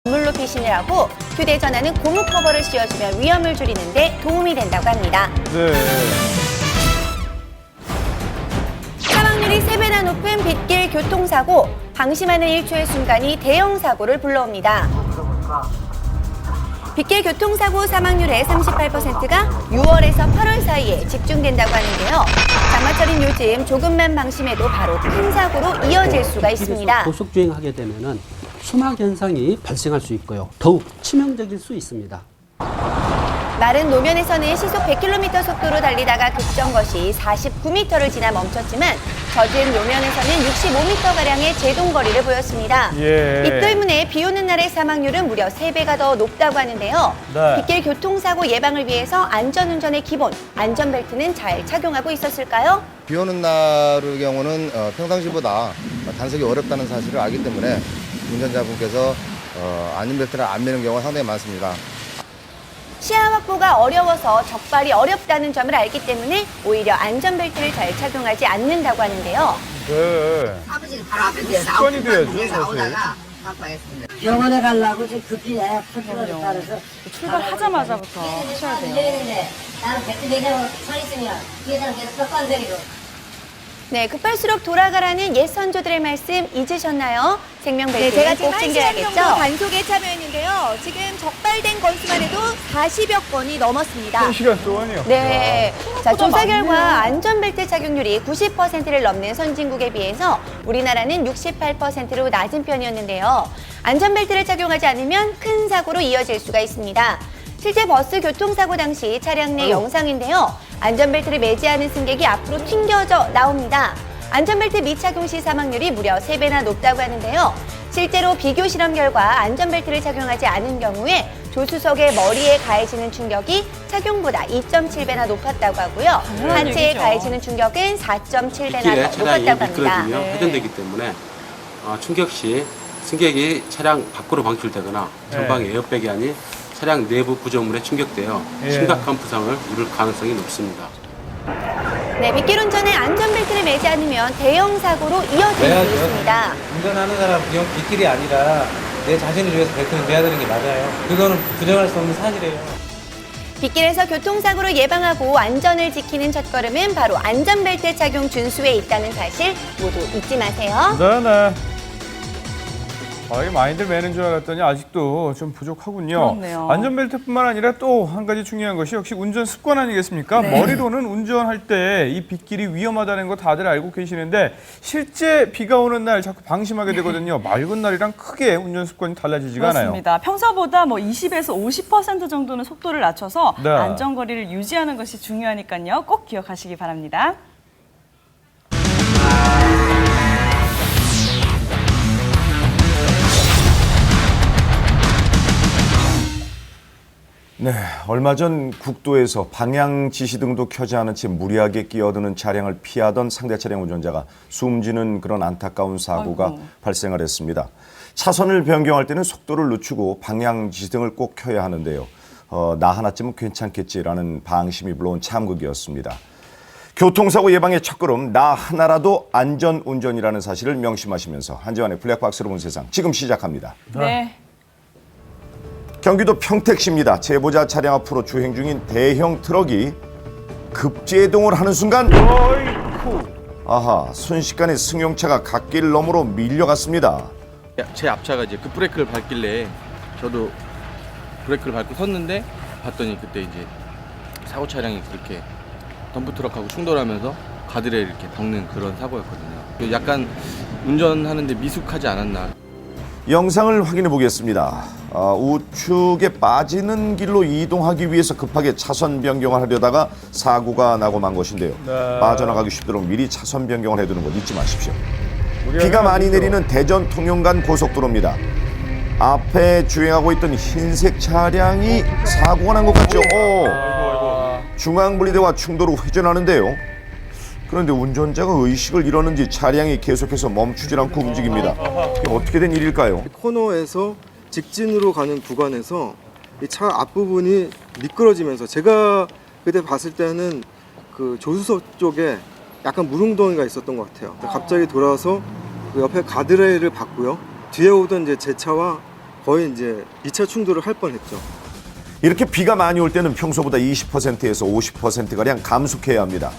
물로 피신을 하고 휴대전화는 고무 커버를 씌워주면 위험을 줄이는 데 도움이 된다고 합니다. 네. 사망률이 3배나 높은 빗길 교통사고, 방심하는 1초의 순간이 대형 사고를 불러옵니다. 빗길 교통사고 사망률의 38%가 6월에서 8월 사이에 집중된다고 하는데요. 장마철인 요즘 조금만 방심해도 바로 큰 사고로 이어질 수가 있습니다. 고속주행하게 되면은 수막 현상이 발생할 수 있고요. 더욱 치명적일 수 있습니다. 마른 노면에서는 시속 100km 속도로 달리다가 급정 것이 49m를 지나 멈췄지만 젖은 노면에서는 65m가량의 제동거리를 보였습니다. 예. 이 때문에 비 오는 날의 사망률은 무려 3배가 더 높다고 하는데요. 네. 빗길 교통사고 예방을 위해서 안전운전의 기본, 안전벨트는 잘 착용하고 있었을까요? 비 오는 날의 경우는 평상시보다 단속이 어렵다는 사실을 알기 때문에 운전자분께서 안전벨트를 안 매는 경우가 상당히 많습니다. 시야 확보가 어려워서 적발이 어렵다는 점을 알기 때문에 오히려 안전벨트를 잘 착용하지 않는다고 하는데요. 네. 사무실 바로 앞에 습관이 돼야죠, 사실. 나오다가 깜빡했습니다. 병원에 가려고 지금 급히 프로그램을 따라서 출발하자마자부터 하셔야 돼요. 내리는데 나는 배트 내려고 서 있으면 뒤에 사람 계속 뼈간 내리고 네, 급할수록 돌아가라는 옛 선조들의 말씀 잊으셨나요? 생명벨트 네, 제가 지금 꼭 1시간 챙겨야겠죠? 정도 단속에 참여했는데요. 지금 적발된 건수만 해도 40여 건이 넘었습니다. 1시간 동안이요? 네. 자, 생각보다 조사 결과 많네요. 안전벨트 착용률이 90%를 넘는 선진국에 비해서 우리나라는 68%로 낮은 편이었는데요. 안전벨트를 착용하지 않으면 큰 사고로 이어질 수가 있습니다. 실제 버스 교통사고 당시 차량 내 영상인데요. 안전벨트를 매지 않은 승객이 앞으로 튕겨져 나옵니다. 안전벨트 미착용 시 사망률이 무려 3배나 높다고 하는데요. 실제로 비교 실험 결과 안전벨트를 착용하지 않은 경우에 조수석의 머리에 가해지는 충격이 착용보다 2.7배나 높았다고 하고요. 한체에 얘기죠. 가해지는 충격은 4.7배나 빗길에 더 차량이 높았다고 합니다. 미끄러지며 회전되기 때문에 충격 시 승객이 차량 밖으로 방출되거나 전방 에어백이 아닌 차량 내부 구조물에 충격되어 예. 심각한 부상을 입을 가능성이 높습니다. 네, 빗길 운전에 안전벨트를 매지 않으면 대형 사고로 이어질 수 있습니다. 운전하는 사람 그냥 빗길이 아니라 내 자신을 위해서 벨트를 매야 되는 게 맞아요. 그거는 부정할 수 없는 사실이에요. 빗길에서 교통사고를 예방하고 안전을 지키는 첫걸음은 바로 안전벨트 착용 준수에 있다는 사실 모두 잊지 마세요. 네네. 이게 많이들 매는 줄 알았더니 아직도 좀 부족하군요. 그렇네요. 안전벨트뿐만 아니라 또 한 가지 중요한 것이 역시 운전 습관 아니겠습니까? 네. 머리로는 운전할 때 이 빗길이 위험하다는 거 다들 알고 계시는데 실제 비가 오는 날 자꾸 방심하게 되거든요. 맑은 날이랑 크게 운전 습관이 달라지지가 않아요. 그렇습니다. 평소보다 20에서 50% 정도는 속도를 낮춰서 네. 안전거리를 유지하는 것이 중요하니까요. 꼭 기억하시기 바랍니다. 네, 얼마 전 국도에서 방향 지시등도 켜지 않은 채 무리하게 끼어드는 차량을 피하던 상대 차량 운전자가 숨지는 그런 안타까운 사고가 아이고. 발생을 했습니다. 차선을 변경할 때는 속도를 늦추고 방향 지시등을 꼭 켜야 하는데요. 나 하나쯤은 괜찮겠지라는 방심이 불러온 참극이었습니다. 교통사고 예방의 첫걸음 나 하나라도 안전운전이라는 사실을 명심하시면서 한지환의 블랙박스로 본 세상 지금 시작합니다. 네. 경기도 평택시입니다. 제보자 차량 앞으로 주행 중인 대형 트럭이 급제동을 하는 순간 아하, 순식간에 승용차가 갓길 너머로 밀려갔습니다. 제 앞차가 이제 급브레이크를 밟길래 저도 브레이크를 밟고 섰는데 봤더니 그때 이제 사고 차량이 그렇게 덤프트럭하고 충돌하면서 가드레일 이렇게 박는 그런 사고였거든요. 약간 운전하는데 미숙하지 않았나. 영상을 확인해 보겠습니다. 우측에 빠지는 길로 이동하기 위해서 급하게 차선 변경을 하려다가 사고가 나고 만 것인데요. 빠져나가기 쉽도록 미리 차선 변경을 해두는 것 잊지 마십시오. 비가 많이 내리는 대전 통영간 고속도로입니다. 앞에 주행하고 있던 흰색 차량이 사고가 난 것 같죠? 중앙분리대와 충돌 후 회전하는데요. 그런데 운전자가 의식을 잃었는지 차량이 계속해서 멈추질 않고 움직입니다. 이게 어떻게 된 일일까요? 코너에서 직진으로 가는 구간에서 이 차 앞부분이 미끄러지면서 제가 그때 봤을 때는 그 조수석 쪽에 약간 물웅덩이가 있었던 것 같아요. 갑자기 돌아서 그 옆에 가드레일을 봤고요. 뒤에 오던 이제 제 차와 거의 이제 2차 충돌을 할 뻔했죠. 이렇게 비가 많이 올 때는 평소보다 20%에서 50%가량 감속해야 합니다.